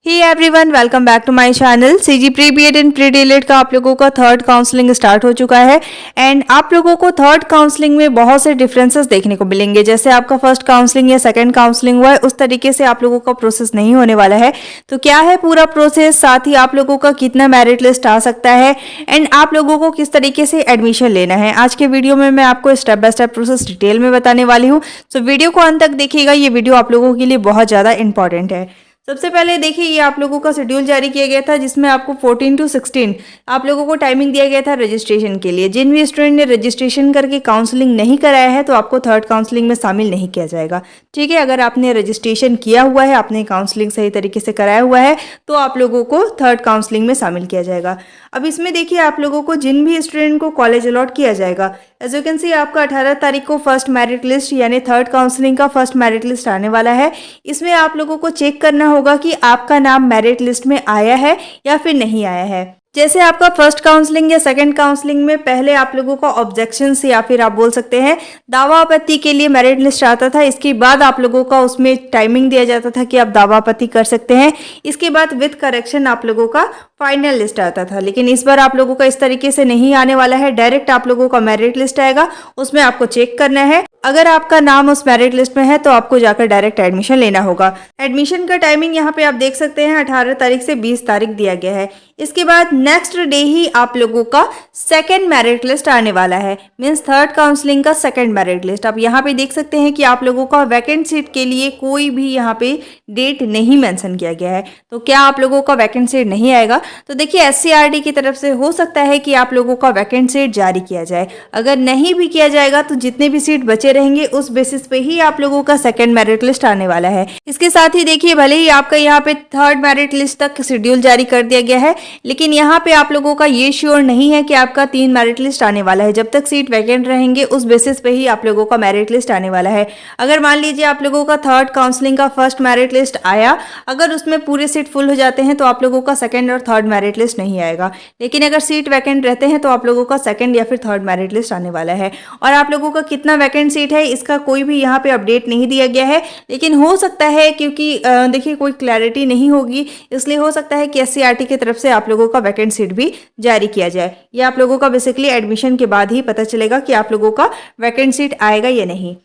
Hey everyone, welcome back to my channel. CG pre BEd and pre DElEd का आप लोगों का third counselling start हो चुका है एंड आप लोगों को थर्ड काउंसलिंग में बहुत से डिफरेंसेस देखने को मिलेंगे। जैसे आपका फर्स्ट काउंसलिंग या सेकंड काउंसलिंग हुआ है, उस तरीके से आप लोगों का प्रोसेस नहीं होने वाला है। तो क्या है पूरा प्रोसेस, साथ ही आप लोगों का कितना मेरिट लिस्ट आ सकता है एंड आप लोगों को किस तरीके से एडमिशन लेना है, आज के वीडियो में मैं आपको step by step process detail में बताने वाली हूँ। सो वीडियो को अंत तक देखिएगा, ये वीडियो आप लोगों के लिए बहुत ज़्यादा इंपॉर्टेंट है। सबसे पहले देखिए, ये आप लोगों का शेड्यूल जारी किया गया था जिसमें आपको 14 to 16 आप लोगों को टाइमिंग दिया गया था रजिस्ट्रेशन के लिए। जिन भी स्टूडेंट ने रजिस्ट्रेशन करके काउंसलिंग नहीं कराया है तो आपको थर्ड काउंसलिंग में शामिल नहीं किया जाएगा। ठीक है, अगर आपने रजिस्ट्रेशन किया हुआ है, आपने काउंसलिंग सही तरीके से कराया हुआ है तो आप लोगों को थर्ड काउंसलिंग में शामिल किया जाएगा। अब इसमें देखिए, आप लोगों को जिन भी स्टूडेंट को कॉलेज अलॉट किया जाएगा, एज यू कैन सी आपका 18 तारीख को फर्स्ट मेरिट लिस्ट यानी थर्ड काउंसलिंग का फर्स्ट मेरिट लिस्ट आने वाला है। इसमें आप लोगों को चेक करना होगा कि आपका नाम मेरिट लिस्ट में आया है या फिर नहीं आया है। जैसे आपका फर्स्ट काउंसलिंग या सेकंड काउंसलिंग में पहले आप लोगों को ऑब्जेक्शन या फिर आप बोल सकते हैं दावा आपत्ति के लिए मेरिट लिस्ट आता था। इसके बाद आप लोगों का उसमें टाइमिंग दिया जाता था कि आप दावा आपत्ति कर सकते हैं। इसके बाद विद करेक्शन आप लोगों का फाइनल लिस्ट आता था, लेकिन इस बार आप लोगों का इस तरीके से नहीं आने वाला है। डायरेक्ट आप लोगों का मेरिट लिस्ट आएगा, उसमें आपको चेक करना है। अगर आपका नाम उस मेरिट लिस्ट में है तो आपको जाकर डायरेक्ट एडमिशन लेना होगा। एडमिशन का टाइमिंग यहाँ पे आप देख सकते हैं 18 तारीख से 20 तारीख दिया गया है। इसके बाद नेक्स्ट डे ही आप लोगों का सेकंड मेरिट लिस्ट आने वाला है, मींस थर्ड काउंसलिंग का सेकंड मेरिट लिस्ट। आप यहाँ पे देख सकते हैं कि आप लोगों का वैकेंट सीट के लिए कोई भी यहाँ पे डेट नहीं मेंशन किया गया है। तो क्या आप लोगों का वैकेंट सीट नहीं आएगा? तो देखिए, एससीईआरटी की तरफ से हो सकता है कि आप लोगों का वैकेंट सीट जारी किया जाए। अगर नहीं भी किया जाएगा तो जितने भी सीट बचे रहेंगे उस बेसिस पे ही आप लोगों का सेकंड मेरिट लिस्ट आने वाला है। इसके साथ ही देखिए, भले ही आपका यहाँ पे थर्ड मेरिट लिस्ट तक शेड्यूल जारी कर दिया गया है, लेकिन यहाँ पे आप लोगों का ये श्योर नहीं है कि आपका 3 मेरिट लिस्ट आने वाला है। जब तक सीट वैकेंट रहेंगे उस बेसिस पे ही आप लोगों का मेरिट लिस्ट आने वाला है। अगर मान लीजिए आप लोगों का थर्ड काउंसलिंग का फर्स्ट मेरिट लिस्ट आया, अगर उसमें पूरे सीट फुल हो जाते हैं तो आप लोगों का सेकंड और थर्ड मेरिट लिस्ट नहीं आएगा। लेकिन अगर सीट वैकेंट रहते हैं तो आप लोगों का सेकंड या फिर थर्ड मेरिट लिस्ट आने वाला है। और आप लोगों का कितना वैकेंट सीट है इसका कोई भी यहाँ पे अपडेट नहीं दिया गया है, लेकिन हो सकता है क्योंकि देखिए कोई क्लैरिटी नहीं होगी, इसलिए हो सकता है कि एससीईआरटी की तरफ से आप लोगों का वैकेंट सीट भी जारी किया जाए। ये आप लोगों का बेसिकली एडमिशन के बाद ही पता चलेगा कि आप लोगों का वैकेंट सीट आएगा या नहीं।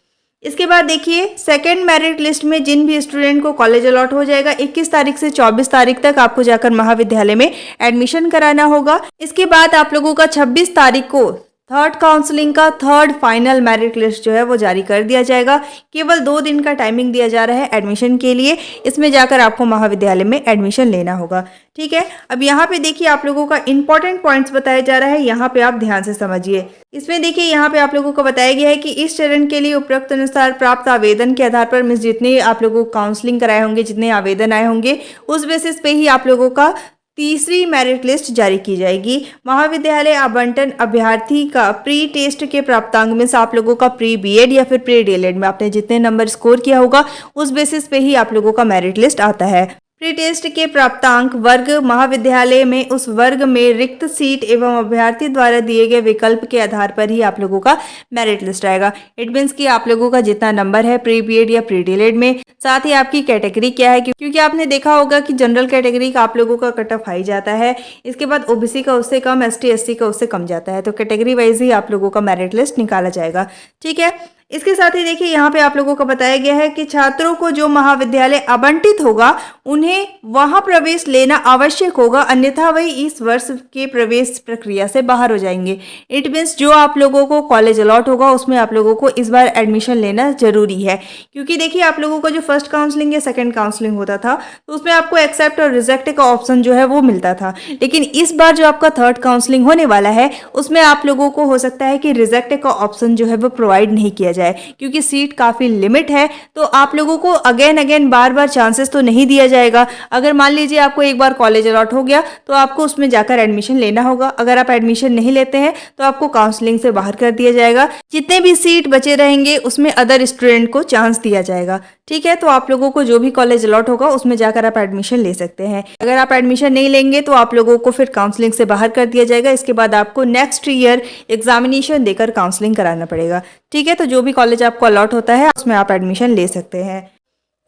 इसके बाद देखिए, सेकंड मेरिट लिस्ट में जिन भी स्टूडेंट को कॉलेज अलॉट हो जाएगा 21 तारीख से 24 तारीख तक आपको जाकर महाविद्यालय में एडमिशन कराना होगा। इसके बाद आप लोगों का 26 तारीख को थर्ड काउंसलिंग का थर्ड फाइनल मेरिट लिस्ट जो है वो जारी कर दिया जाएगा। केवल 2 दिन का टाइमिंग दिया जा रहा है एडमिशन के लिए, इसमें जाकर आपको महाविद्यालय में एडमिशन लेना होगा। ठीक है, अब यहाँ पे देखिए आप लोगों का इंपॉर्टेंट पॉइंट्स बताया जा रहा है, यहाँ पे आप ध्यान से समझिए। इसमें देखिए, यहाँ पे आप लोगों को बताया गया है कि इस चरण के लिए उपरोक्त अनुसार प्राप्त आवेदन के आधार पर मींस जितने आप लोगों को काउंसलिंग कराए होंगे, जितने आवेदन आए होंगे, उस बेसिस पे ही आप लोगों का तीसरी मेरिट लिस्ट जारी की जाएगी। महाविद्यालय आवंटन अभ्यर्थी का प्री टेस्ट के प्राप्तांक में से आप लोगों का प्री बीएड या फिर प्री डीएलएड में आपने जितने नंबर स्कोर किया होगा उस बेसिस पे ही आप लोगों का मेरिट लिस्ट आता है। प्री टेस्ट के प्राप्तांक वर्ग महाविद्यालय में उस वर्ग में रिक्त सीट एवं अभ्यर्थी द्वारा दिए गए विकल्प के आधार पर ही आप लोगों का मेरिट लिस्ट आएगा। इट मीन्स कि आप लोगों का जितना नंबर है प्री बीएड या प्री डीएलएड में, साथ ही आपकी कैटेगरी क्या है, क्योंकि आपने देखा होगा कि जनरल कैटेगरी का आप लोगों का कट ऑफ हाई जाता है, इसके बाद ओबीसी का उससे कम, एसटी एससी का उससे कम जाता है। तो कैटेगरी वाइज ही आप लोगों का मेरिट लिस्ट निकाला जाएगा। ठीक है, इसके साथ ही देखिए, यहाँ पे आप लोगों को बताया गया है कि छात्रों को जो महाविद्यालय आवंटित होगा उन्हें वहां प्रवेश लेना आवश्यक होगा, अन्यथा वही इस वर्ष के प्रवेश प्रक्रिया से बाहर हो जाएंगे। इट मीन्स जो आप लोगों को कॉलेज अलॉट होगा उसमें आप लोगों को इस बार एडमिशन लेना जरूरी है, क्योंकि देखिए आप लोगों का जो फर्स्ट काउंसलिंग या सेकंड काउंसलिंग होता था तो उसमें आपको एक्सेप्ट और रिजेक्ट का ऑप्शन जो है वो मिलता था, लेकिन इस बार जो आपका थर्ड काउंसलिंग होने वाला है उसमें आप लोगों को हो सकता है कि रिजेक्ट का ऑप्शन जो है वो प्रोवाइड नहीं किया जाए, क्योंकि सीट काफी लिमिट है। तो आप लोगों को अगेन बार बार चांसेस तो नहीं दिया जाएगा। अगर मान लीजिए आपको एक बार कॉलेज अलॉट हो गया तो आपको उसमें जाकर एडमिशन लेना होगा। अगर आप एडमिशन नहीं लेते हैं तो आपको काउंसलिंग से बाहर कर दिया जाएगा। जितने भी सीट बचे रहेंगे उसमें अदर स्टूडेंट को चांस दिया जाएगा। ठीक है, तो आप लोगों को जो भी कॉलेज अलॉट होगा उसमें जाकर आप एडमिशन ले सकते हैं। अगर आप एडमिशन नहीं लेंगे तो आप लोगों को फिर काउंसलिंग से बाहर कर दिया जाएगा। इसके बाद आपको नेक्स्ट ईयर एग्जामिनेशन देकर काउंसलिंग कराना पड़ेगा। ठीक है, तो जो भी कॉलेज आपको अलॉट होता है उसमें आप एडमिशन ले सकते हैं।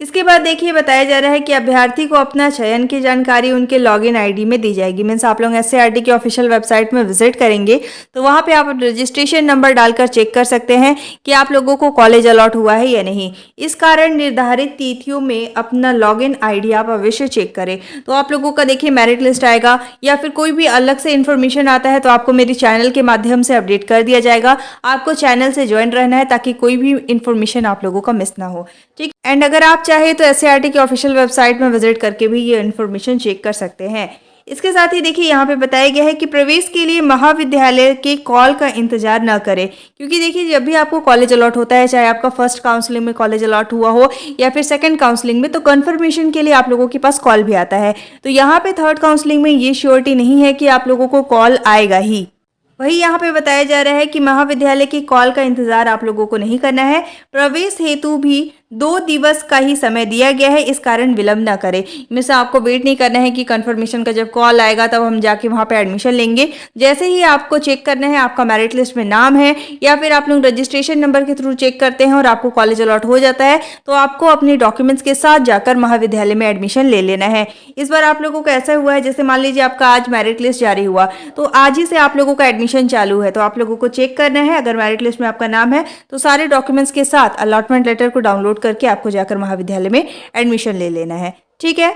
इसके बाद देखिए बताया जा रहा है कि अभ्यर्थी को अपना चयन की जानकारी उनके लॉगिन आईडी में दी जाएगी। मीन्स आप लोग एससीईआरटी की ऑफिशियल वेबसाइट में विजिट करेंगे तो वहाँ पे आप रजिस्ट्रेशन नंबर डालकर चेक कर सकते हैं कि आप लोगों को कॉलेज अलॉट हुआ है या नहीं। इस कारण निर्धारित तिथियों में अपना लॉगिन आईडी आप अवश्य चेक करें। तो आप लोगों का देखिए मेरिट लिस्ट आएगा या फिर कोई भी अलग से इन्फॉर्मेशन आता है तो आपको मेरी चैनल के माध्यम से अपडेट कर दिया जाएगा। आपको चैनल से ज्वाइन रहना है ताकि कोई भी इन्फॉर्मेशन आप लोगों का मिस ना हो। ठीक, एंड अगर आप चाहे तो एससीईआरटी की ऑफिशियल वेबसाइट में विजिट करके भी ये इन्फॉर्मेशन चेक कर सकते हैं। इसके साथ ही देखिए यहाँ पे बताया गया है कि प्रवेश के लिए महाविद्यालय के कॉल का इंतजार न करें, क्योंकि देखिए जब भी आपको कॉलेज अलॉट होता है, चाहे आपका फर्स्ट काउंसलिंग में कॉलेज अलॉट हुआ हो या फिर सेकंड काउंसलिंग में, तो कंफर्मेशन के लिए आप लोगों के पास कॉल भी आता है। तो यहाँ पे थर्ड काउंसलिंग में ये श्योरिटी नहीं है कि आप लोगों को कॉल आएगा ही। वही यहाँ पे बताया जा रहा है कि महाविद्यालय की कॉल का इंतजार आप लोगों को नहीं करना है। प्रवेश हेतु भी 2 दिवस का ही समय दिया गया है, इस कारण विलंब ना करें। मिसा आपको वेट नहीं करना है कि कंफर्मेशन का जब कॉल आएगा तब हम जाके वहाँ पे एडमिशन लेंगे। जैसे ही आपको चेक करना है आपका मेरिट लिस्ट में नाम है या फिर आप लोग रजिस्ट्रेशन नंबर के थ्रू चेक करते हैं और आपको कॉलेज अलॉट हो जाता है, तो आपको अपने डॉक्यूमेंट्स के साथ जाकर महाविद्यालय में एडमिशन ले लेना है। इस बार आप लोगों को ऐसा हुआ है, जैसे मान लीजिए आपका आज मेरिट लिस्ट जारी हुआ तो आज ही से आप लोगों का एडमिशन चालू है। तो आप लोगों को चेक करना है, अगर मेरिट लिस्ट में आपका नाम है तो सारे डॉक्यूमेंट्स के साथ अलॉटमेंट लेटर को डाउनलोड करके आपको जाकर महाविद्यालय में एडमिशन ले लेना है। ठीक है,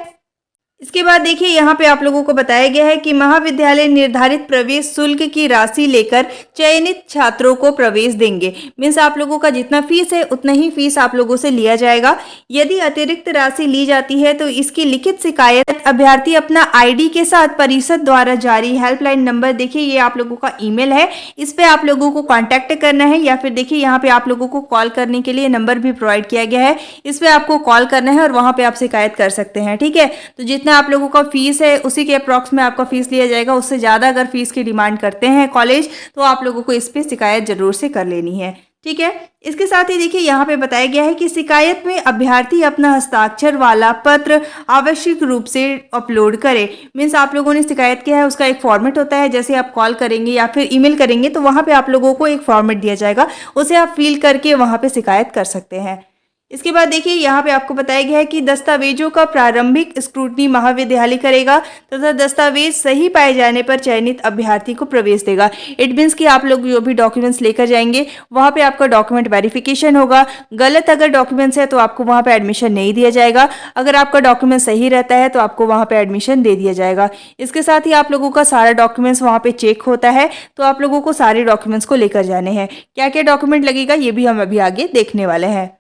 इसके बाद देखिए यहाँ पे आप लोगों को बताया गया है कि महाविद्यालय निर्धारित प्रवेश शुल्क की राशि लेकर चयनित छात्रों को प्रवेश देंगे। मीन्स आप लोगों का जितना फीस है उतना ही फीस आप लोगों से लिया जाएगा। यदि अतिरिक्त राशि ली जाती है तो इसकी लिखित शिकायत अभ्यर्थी अपना आईडी के साथ परिषद द्वारा जारी हेल्पलाइन नंबर, देखिए ये आप लोगों का ईमेल है, इस पे आप लोगों को कांटेक्ट करना है, या फिर देखिए यहाँ पे आप लोगों को कॉल करने के लिए नंबर भी प्रोवाइड किया गया है, इस पे आपको कॉल करना है और वहां पे आप शिकायत कर सकते हैं। ठीक है, तो जितना आप लोगों का फीस है उसी के अप्रॉक्स में आपका फीस लिया जाएगा। उससे ज्यादा अगर फीस की डिमांड करते हैं कॉलेज तो आप लोगों को इस पे शिकायत जरूर से कर लेनी है। ठीक है, इसके साथ ही देखिए यहाँ पे बताया गया है कि शिकायत में अभ्यर्थी अपना हस्ताक्षर वाला पत्र आवश्यक रूप से अपलोड करे। मीन्स आप लोगों ने शिकायत किया है उसका एक फॉर्मेट होता है, जैसे आप कॉल करेंगे या फिर ईमेल करेंगे तो वहां पे आप लोगों को एक फॉर्मेट दिया जाएगा, उसे आप फिल करके वहां पे शिकायत कर सकते हैं। इसके बाद देखिए यहाँ पे आपको बताया गया है कि दस्तावेजों का प्रारंभिक स्क्रूटनी महाविद्यालय करेगा तथा दस्तावेज सही पाए जाने पर चयनित अभ्यर्थी को प्रवेश देगा। इट मीन्स कि आप लोग जो भी डॉक्यूमेंट्स लेकर जाएंगे वहाँ पे आपका डॉक्यूमेंट वेरिफिकेशन होगा। गलत अगर डॉक्यूमेंट्स है तो आपको वहाँ पे एडमिशन नहीं दिया जाएगा, अगर आपका डॉक्यूमेंट सही रहता है तो आपको वहाँ पे एडमिशन दे दिया जाएगा। इसके साथ ही आप लोगों का सारा डॉक्यूमेंट्स वहाँ पे चेक होता है, तो आप लोगों को सारे डॉक्यूमेंट्स को लेकर जाने हैं। क्या क्या डॉक्यूमेंट लगेगा ये भी हम अभी आगे देखने वाले हैं।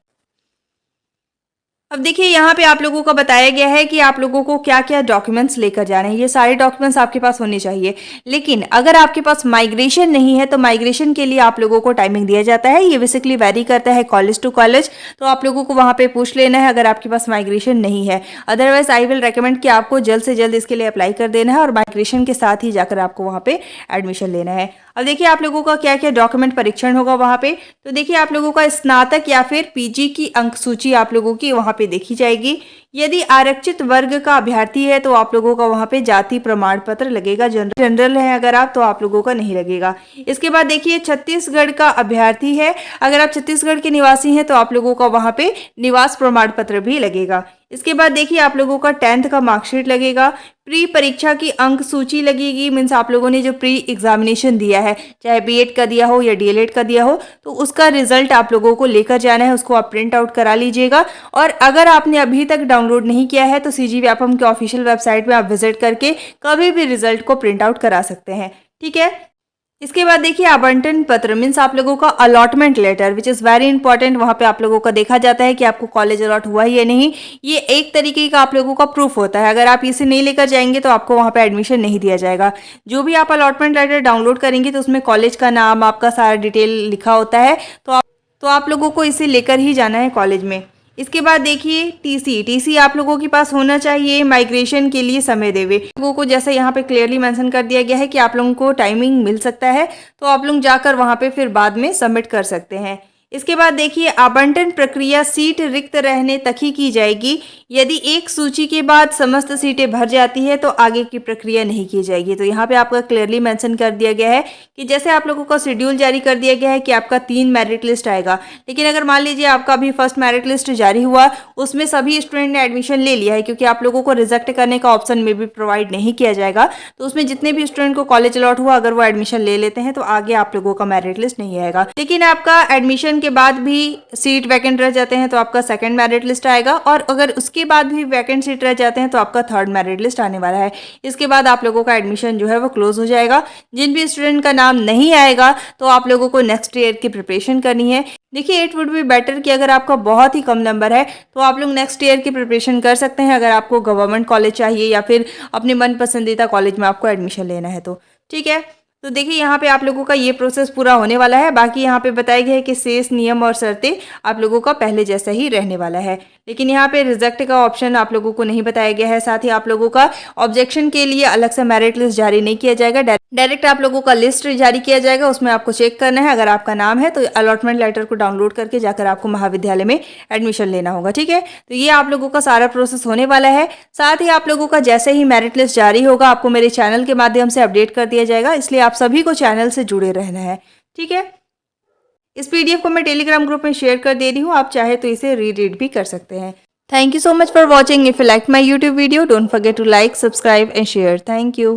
अब देखिए यहाँ पे आप लोगों को बताया गया है कि आप लोगों को क्या क्या डॉक्यूमेंट्स लेकर जाने हैं। ये सारे डॉक्यूमेंट्स आपके पास होने चाहिए, लेकिन अगर आपके पास माइग्रेशन नहीं है तो माइग्रेशन के लिए आप लोगों को टाइमिंग दिया जाता है। ये बेसिकली वेरी करता है कॉलेज टू कॉलेज, तो आप लोगों को वहाँ पे पूछ लेना है अगर आपके पास माइग्रेशन नहीं है। अदरवाइज आई विल रेकमेंड कि आपको जल्द से जल्द इसके लिए अप्लाई कर देना है और माइग्रेशन के साथ ही जाकर आपको वहाँ पे एडमिशन लेना है। अब देखिए आप लोगों का क्या क्या डॉक्यूमेंट परीक्षण होगा वहाँ पे। तो देखिए आप लोगों का स्नातक या फिर पीजी की अंक सूची आप लोगों की वहाँ पे देखी जाएगी। यदि आरक्षित वर्ग का अभ्यर्थी है तो आप लोगों का वहाँ पे जाति प्रमाण पत्र लगेगा। जनरल है अगर आप तो आप लोगों का नहीं लगेगा। इसके बाद देखिए छत्तीसगढ़ का अभ्यर्थी है, अगर आप छत्तीसगढ़ के निवासी हैं तो आप लोगों का वहाँ पे निवास प्रमाण पत्र भी लगेगा। इसके बाद देखिए आप लोगों का 10th का मार्कशीट लगेगा। प्री परीक्षा की अंक सूची लगेगी। मीन्स आप लोगों ने जो प्री एग्जामिनेशन दिया है, चाहे बीएड का दिया हो या डीएलएड का दिया हो, तो उसका रिजल्ट आप लोगों को लेकर जाना है, उसको आप प्रिंट आउट करा लीजिएगा। और अगर आपने अभी तक डाउनलोड नहीं किया है तो सीजी व्यापम के ऑफिशियल वेबसाइट में आप विजिट करके कभी भी रिजल्ट को प्रिंट आउट करा सकते हैं। ठीक है, इसके बाद देखिए आवंटन पत्र, मीन्स आप लोगों का allotment letter which is very important. वहाँ पे आप लोगों का देखा जाता है कि आपको कॉलेज अलॉट हुआ है या नहीं। ये एक तरीके का आप लोगों का प्रूफ होता है, अगर आप इसे नहीं लेकर जाएंगे तो आपको वहाँ पे एडमिशन नहीं दिया जाएगा। जो भी आप अलॉटमेंट लेटर डाउनलोड करेंगे तो उसमें कॉलेज का नाम, आपका सारा डिटेल लिखा होता है, तो आप लोगों को इसे लेकर ही जाना है कॉलेज में। इसके बाद देखिए टीसी आप लोगों के पास होना चाहिए माइग्रेशन के लिए समय देवे। लोगों को जैसे यहाँ पे क्लियरली मेंशन कर दिया गया है कि आप लोगों को टाइमिंग मिल सकता है, तो आप लोग जाकर वहाँ पे फिर बाद में सबमिट कर सकते हैं। इसके बाद देखिए आवंटन प्रक्रिया सीट रिक्त रहने तक ही की जाएगी। यदि एक सूची के बाद समस्त सीटें भर जाती है तो आगे की प्रक्रिया नहीं की जाएगी। तो यहाँ पे आपका क्लियरली मेंशन कर दिया गया है कि जैसे आप लोगों का शेड्यूल जारी कर दिया गया है कि आपका 3 मेरिट लिस्ट आएगा, लेकिन अगर मान लीजिए आपका अभी फर्स्ट मेरिट लिस्ट जारी हुआ, उसमें सभी स्टूडेंट ने एडमिशन ले लिया है, क्योंकि आप लोगों को रिजेक्ट करने का ऑप्शन में भी प्रोवाइड नहीं किया जाएगा। तो उसमें जितने भी स्टूडेंट को कॉलेज अलॉट हुआ, अगर वो एडमिशन ले लेते हैं तो आगे आप लोगों का मेरिट लिस्ट नहीं आएगा। लेकिन आपका एडमिशन के बाद भी सीट वैकेंट रह जाते हैं तो आपका सेकंड मेरिट लिस्ट आएगा, और अगर उसके बाद भी वैकेंट सीट रह जाते हैं तो आपका थर्ड मेरिट लिस्ट आने वाला है। इसके बाद आप लोगों का एडमिशन जो है वो क्लोज हो जाएगा। जिन भी स्टूडेंट का नाम नहीं आएगा तो आप लोगों को नेक्स्ट ईयर की प्रिपरेशन करनी है। देखिए इट वुड बी बेटर कि अगर आपका बहुत ही कम नंबर है तो आप लोग नेक्स्ट ईयर की प्रिपरेशन कर सकते हैं, अगर आपको गवर्नमेंट कॉलेज चाहिए या फिर अपने मन पसंदीदा कॉलेज में आपको एडमिशन लेना है तो। ठीक है, तो देखिए यहाँ पे आप लोगों का ये प्रोसेस पूरा होने वाला है। बाकी यहाँ पे बताया गया है कि शेष नियम और शर्तें आप लोगों का पहले जैसा ही रहने वाला है, लेकिन यहाँ पे रिजेक्ट का ऑप्शन आप लोगों को नहीं बताया गया है। साथ ही आप लोगों का ऑब्जेक्शन के लिए अलग से मेरिट लिस्ट जारी नहीं किया जाएगा, डायरेक्ट आप लोगों का लिस्ट जारी किया जाएगा। उसमें आपको चेक करना है, अगर आपका नाम है तो अलॉटमेंट लेटर को डाउनलोड करके जाकर आपको महाविद्यालय में एडमिशन लेना होगा। ठीक है, तो ये आप लोगों का सारा प्रोसेस होने वाला है। साथ ही आप लोगों का जैसे ही मेरिट लिस्ट जारी होगा आपको मेरे चैनल के माध्यम से अपडेट कर दिया जाएगा, इसलिए आप सभी को चैनल से जुड़े रहना है। ठीक है, इस पीडीएफ को मैं टेलीग्राम ग्रुप में शेयर कर दे रही हूँ, आप चाहे तो इसे रीड भी कर सकते हैं। Thank you so much for watching. If you liked my YouTube video, don't forget to like, subscribe and share. Thank you.